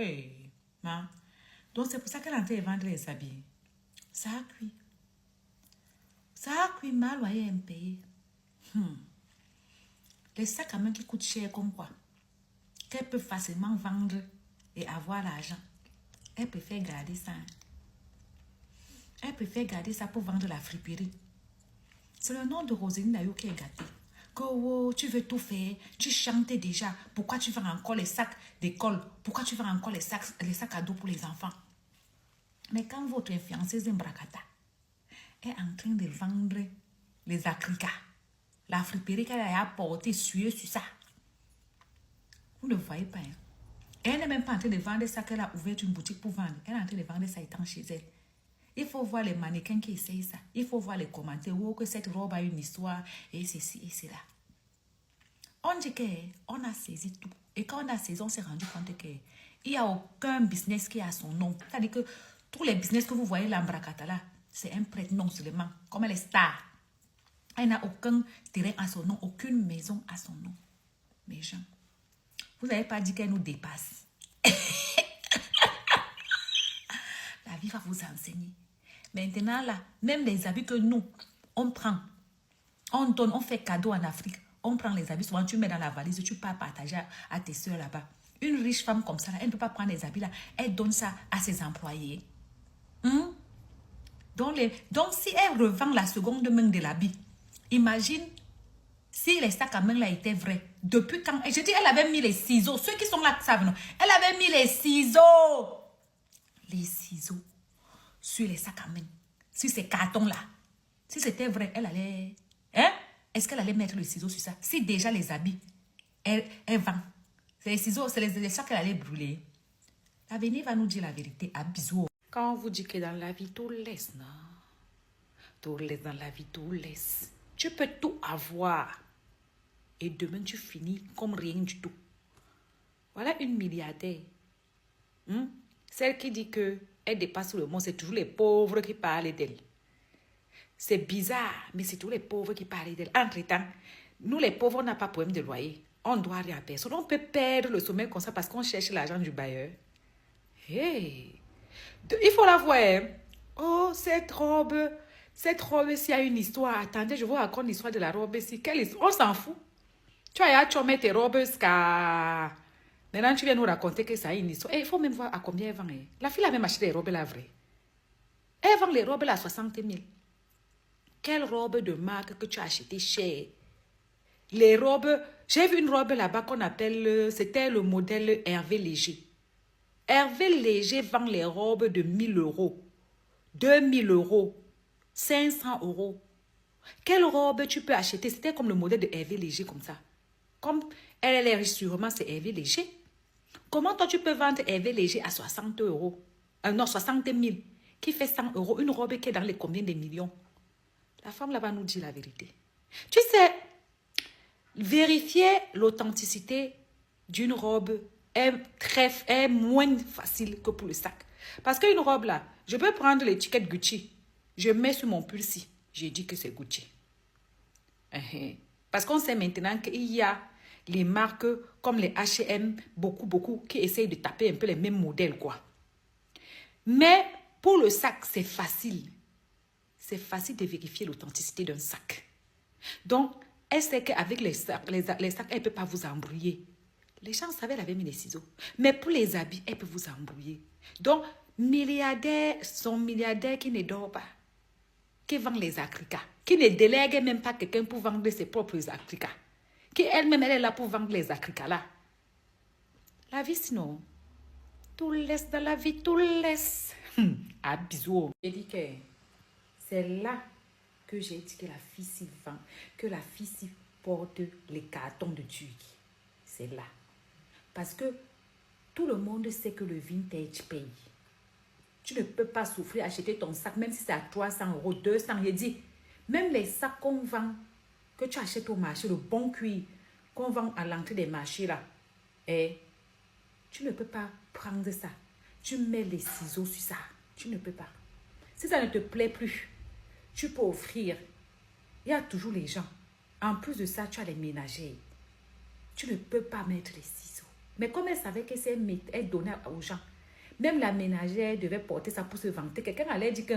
Hey, hein? Donc, c'est pour ça qu'elle est en train de vendre les habits. Ça a cuit. Ça a cuit, ma loyer est payé. Les sacs à main qui coûtent cher comme quoi, qu'elle peut facilement vendre et avoir l'argent. Elle préfère garder ça. Elle préfère garder ça pour vendre la friperie. C'est le nom de Roséline Nayo qui est gâté. Que oh, tu veux tout faire, tu chantais déjà. Pourquoi tu vends encore les sacs d'école? Pourquoi tu vends encore les sacs à dos pour les enfants? Mais quand votre influenceuse Mbrakata est en train de vendre les acricas, la friperie qu'elle a apportée sur ça, vous ne voyez pas. Hein? Elle n'est même pas en train de vendre ça qu'elle a ouvert une boutique pour vendre. Elle est en train de vendre ça étant chez elle. Il faut voir les mannequins qui essayent ça. Il faut voir les commentaires. Oh, que cette robe a une histoire. Et ceci et cela. On dit qu'on a saisi tout. Et quand on a saisi, on s'est rendu compte qu'il n'y a aucun business qui a son nom. C'est-à-dire que tous les business que vous voyez l'Ambrakata là, c'est un prénom seulement. Comme elle est star. Elle n'a aucun terrain à son nom, aucune maison à son nom. Mes gens, vous n'avez pas dit qu'elle nous dépasse. La vie va vous enseigner. Maintenant, là, même les habits que nous, on prend, on donne, on fait cadeau en Afrique, on prend les habits, souvent tu mets dans la valise, tu pars partager à tes soeurs là-bas. Une riche femme comme ça, là, elle ne peut pas prendre les habits là, elle donne ça à ses employés. Donc, si elle revend la seconde main de l'habit, imagine si les sacs à main là étaient vrais. Depuis quand? Et je dis, elle avait mis les ciseaux. Ceux qui sont là savent, non? Elle avait mis les ciseaux. Les ciseaux sur les sacs à main, sur ces cartons-là. Si c'était vrai, elle allait... Hein? Est-ce qu'elle allait mettre le ciseau sur ça? Si déjà les habits, elle vend. C'est les ciseaux, c'est les sacs qu'elle allait brûler. L'avenir va nous dire la vérité à bisous. Quand on vous dit que dans la vie, tout laisse, non? Tout laisse dans la vie, tout laisse. Tu peux tout avoir. Et demain, tu finis comme rien du tout. Voilà une milliardaire. Celle qui dit que elle dépasse le monde, c'est toujours les pauvres qui parlent d'elle. C'est bizarre, mais c'est toujours les pauvres qui parlent d'elle. Entre-temps, nous les pauvres, on n'a pas de problème de loyer. On ne doit rien à personne. On peut perdre le sommeil comme ça parce qu'on cherche l'argent du bailleur. Hey! Il faut la voir. Hein? Oh, cette robe, s'il y a une histoire. Attendez, je vous raconte l'histoire de la robe ici. Quelle histoire? On s'en fout. Tu as tes robes jusqu'à... Maintenant, tu viens nous raconter que ça a une histoire. Et il faut même voir à combien elle vend. Hein. La fille a même acheté les robes là, vraies. Elle vend les robes là à 60 000. Quelle robe de marque que tu as acheté cher? Les robes... J'ai vu une robe là-bas qu'on appelle... C'était le modèle Hervé Léger. Hervé Léger vend les robes de 1 000 €. 2 000 €. 500 €. Quelle robe tu peux acheter? C'était comme le modèle de Hervé Léger comme ça. Comme elle est riche sûrement, c'est Hervé Léger. Comment toi tu peux vendre Hervé Léger à 60 €? Non, 60 000. Qui fait 100 €. Une robe qui est dans les combien de millions? La femme là-bas nous dit la vérité. Tu sais, vérifier l'authenticité d'une robe est moins facile que pour le sac. Parce qu'une robe là, je peux prendre l'étiquette Gucci. Je mets sur mon pulsi. J'ai dit que c'est Gucci. Parce qu'on sait maintenant qu'il y a les marques comme les H&M, beaucoup, qui essayent de taper un peu les mêmes modèles, quoi. Mais pour le sac, c'est facile. C'est facile de vérifier l'authenticité d'un sac. Donc, elle sait qu'avec les sacs, elle ne peut pas vous embrouiller. Les gens savaient, elle avait mis les ciseaux. Mais pour les habits, elle peut vous embrouiller. Donc, sont milliardaires qui ne dorment pas. Qui vendent les acricas. Qui ne délèguent même pas quelqu'un pour vendre ses propres acricas. Qui elle-même, elle est là pour vendre les acricas là. La vie, sinon, tout laisse dans la vie, tout laisse. Ah, bisous. J'ai dit que c'est là que j'ai dit que la fille s'y vend, que la fille s'y porte les cartons de Turquie. C'est là. Parce que tout le monde sait que le vintage paye. Tu ne peux pas souffrir acheter ton sac, même si c'est à 300 €, 200 €. J'ai dit, même les sacs qu'on vend, que tu achètes au marché, le bon cuir, qu'on vend à l'entrée des marchés là, et tu ne peux pas prendre ça. Tu mets les ciseaux sur ça. Tu ne peux pas. Si ça ne te plaît plus, tu peux offrir. Il y a toujours les gens. En plus de ça, tu as les ménagères. Tu ne peux pas mettre les ciseaux. Mais comme elle savait que elle donnait aux gens, même la ménagère devait porter ça pour se vanter. Quelqu'un allait dire que,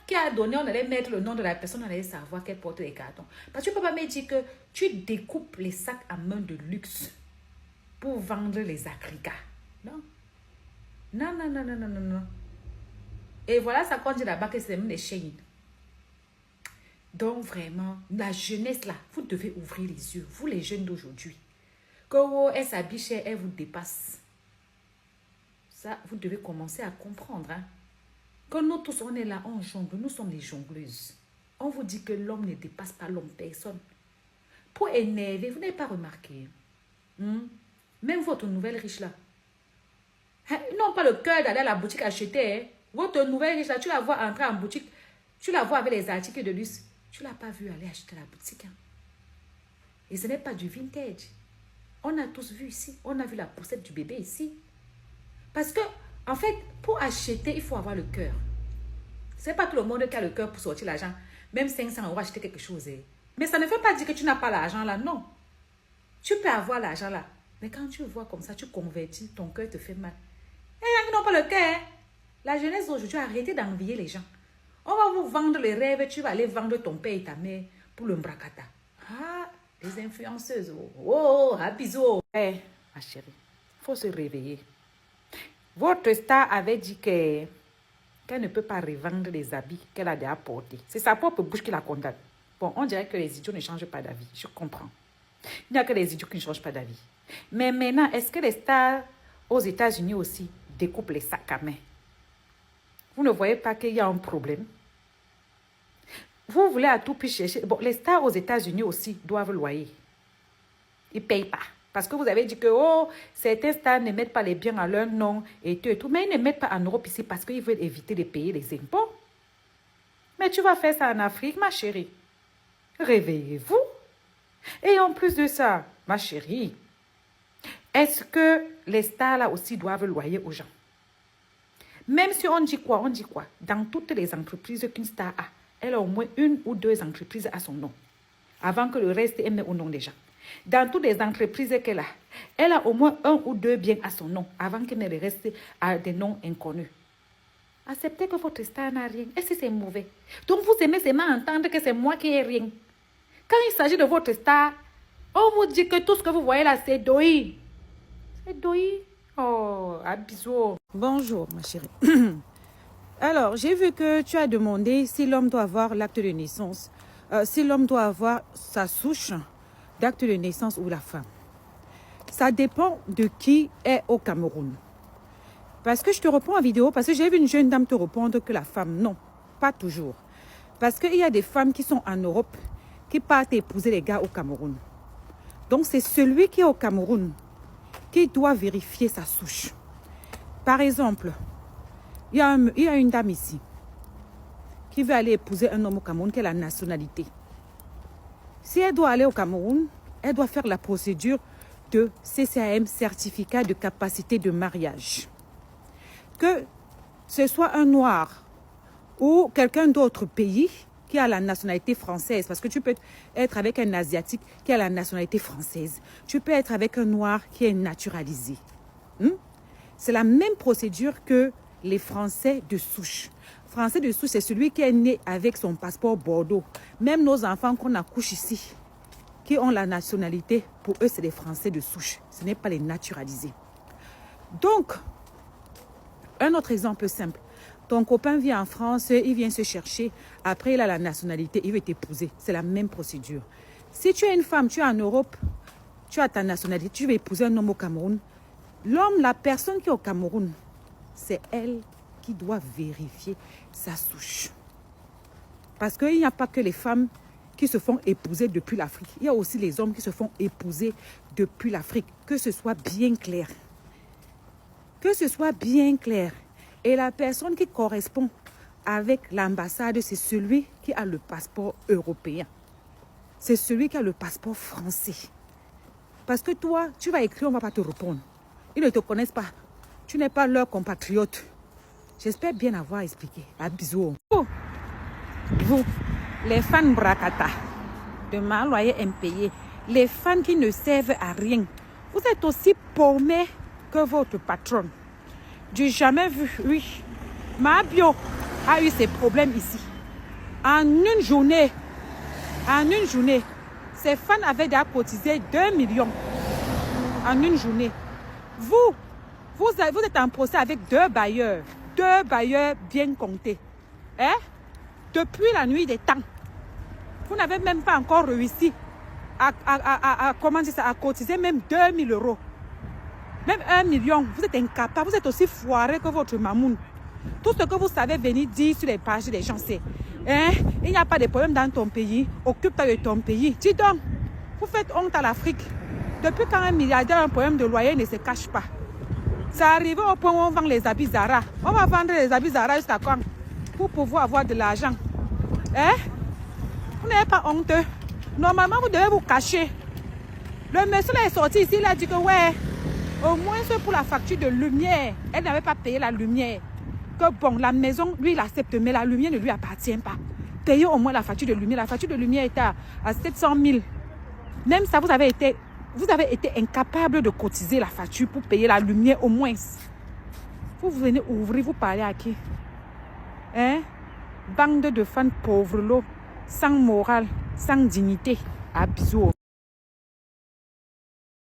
qui a donné, on allait mettre le nom de la personne, on allait savoir qu'elle porte les cartons. Parce que tu ne peux pas me dire que tu découpes les sacs à main de luxe pour vendre les agrégats. Non. Non, non, non, non, non, non, non. Et voilà, ça compte là-bas que c'est même des chaînes. Donc vraiment, la jeunesse là, vous devez ouvrir les yeux, vous les jeunes d'aujourd'hui. Quand elle s'habille cher, elle vous dépasse. Ça, vous devez commencer à comprendre. Hein. Quand nous tous on est là, on jongle, nous sommes les jongleuses. On vous dit que l'homme ne dépasse pas l'homme, personne. Pour énerver, vous n'avez pas remarqué. Même votre nouvelle riche là. Ils n'ont pas le cœur d'aller à la boutique acheter. Hein. Votre nouvelle riche là, tu la vois entrer en boutique, tu la vois avec les articles de luxe. Tu ne l'as pas vu aller acheter à la boutique. Hein. Et ce n'est pas du vintage. On a tous vu ici. On a vu la poussette du bébé ici. Parce que, en fait, pour acheter, il faut avoir le cœur. Ce n'est pas tout le monde qui a le cœur pour sortir l'argent. Même 500 € acheter quelque chose. Hein. Mais ça ne veut pas dire que tu n'as pas l'argent là. Non. Tu peux avoir l'argent là. Mais quand tu vois comme ça, tu convertis, ton cœur te fait mal. Et les gens qui n'ont pas le cœur. Hein. La jeunesse d'aujourd'hui, arrêtez d'envier les gens. On va vous vendre les rêves, tu vas aller vendre ton père et ta mère pour le mbrakata. Ah, les influenceuses. Oh, bisous. Eh, ma chérie, il faut se réveiller. Votre star avait dit qu'elle ne peut pas revendre les habits qu'elle a déjà portés. C'est sa propre bouche qui la condamne. Bon, on dirait que les idiots ne changent pas d'avis. Je comprends. Il n'y a que les idiots qui ne changent pas d'avis. Mais maintenant, est-ce que les stars aux États-Unis aussi découpent les sacs à main? Vous ne voyez pas qu'il y a un problème? Vous voulez à tout prix chercher. Bon, les stars aux États-Unis aussi doivent loyer. Ils ne payent pas. Parce que vous avez dit que certains stars ne mettent pas les biens à leur nom et tout. Mais ils ne mettent pas en Europe ici parce qu'ils veulent éviter de payer les impôts. Mais tu vas faire ça en Afrique, ma chérie. Réveillez-vous. Et en plus de ça, ma chérie, est-ce que les stars là aussi doivent loyer aux gens? Même si on dit quoi? Dans toutes les entreprises qu'une star a, elle a au moins 1 ou 2 entreprises à son nom. Avant que le reste elle mette au nom des gens. Dans toutes les entreprises qu'elle a, elle a au moins 1 ou 2 biens à son nom. Avant qu'elle ne reste à des noms inconnus. Acceptez que votre star n'a rien. Est-ce que c'est mauvais? Donc vous aimez seulement entendre que c'est moi qui ai rien. Quand il s'agit de votre star, on vous dit que tout ce que vous voyez là, c'est doi. C'est doi. Oh, à bisous. Bonjour, ma chérie. Alors, j'ai vu que tu as demandé si l'homme doit avoir l'acte de naissance, si l'homme doit avoir sa souche d'acte de naissance ou la femme. Ça dépend de qui est au Cameroun. Parce que je te réponds en vidéo, parce que j'ai vu une jeune dame te répondre que la femme, non, pas toujours. Parce qu'il y a des femmes qui sont en Europe, qui partent épouser les gars au Cameroun. Donc, c'est celui qui est au Cameroun qui doit vérifier sa souche. Par exemple, il y a une dame ici qui veut aller épouser un homme au Cameroun qui a la nationalité. Si elle doit aller au Cameroun, elle doit faire la procédure de CCAM, certificat de capacité de mariage. Que ce soit un noir ou quelqu'un d'autre pays qui a la nationalité française, parce que tu peux être avec un asiatique qui a la nationalité française. Tu peux être avec un noir qui est naturalisé. C'est la même procédure que les Français de souche. Français de souche, c'est celui qui est né avec son passeport Bordeaux. Même nos enfants qu'on accouche ici, qui ont la nationalité, pour eux, c'est des Français de souche. Ce n'est pas les naturalisés. Donc, un autre exemple simple. Ton copain vient en France, il vient se chercher. Après, il a la nationalité, il veut t'épouser. C'est la même procédure. Si tu es une femme, tu es en Europe, tu as ta nationalité, tu veux épouser un homme au Cameroun. L'homme, la personne qui est au Cameroun, c'est elle qui doit vérifier sa souche. Parce qu'il n'y a pas que les femmes qui se font épouser depuis l'Afrique. Il y a aussi les hommes qui se font épouser depuis l'Afrique. Que ce soit bien clair. Que ce soit bien clair. Et la personne qui correspond avec l'ambassade, c'est celui qui a le passeport européen. C'est celui qui a le passeport français. Parce que toi, tu vas écrire, on ne va pas te répondre. Ils ne te connaissent pas. Tu n'es pas leur compatriote. J'espère bien avoir expliqué. À bisous. Vous, les fans bracata, de mal loyer impayé, les fans qui ne servent à rien, Vous êtes aussi paumé que votre patronne. Du jamais vu, oui. Mabio a eu ses problèmes ici. En une journée, ses fans avaient déjà cotisé 2 millions. En une journée. Vous êtes en procès avec 2 bailleurs. 2 bailleurs bien comptés. Hein? Depuis la nuit des temps. Vous n'avez même pas encore réussi à cotiser même 2 000 euros. Même 1 million. Vous êtes incapable. Vous êtes aussi foiré que votre mamoun. Tout ce que vous savez venir dire sur les pages des gens, c'est hein, il n'y a pas de problème dans ton pays. Occupe-toi de ton pays. Dis donc, vous faites honte à l'Afrique. Depuis quand un milliardaire a un problème de loyer ne se cache pas. C'est arrivé au point où on vend les habits Zara. On va vendre les habits Zara jusqu'à quand? Pour pouvoir avoir de l'argent. Hein? Vous n'avez pas honte. Normalement, vous devez vous cacher. Le monsieur là est sorti ici, il a dit que ouais, au moins c'est pour la facture de lumière. Elle n'avait pas payé la lumière. Que bon, la maison, lui, il accepte, mais la lumière ne lui appartient pas. Payez au moins la facture de lumière. La facture de lumière était à 700 000. Même ça, vous avez été incapable de cotiser la facture pour payer la lumière au moins. Vous venez ouvrir, vous parlez à qui? Hein? Bande de fans pauvres, sans morale, sans dignité. À bisous.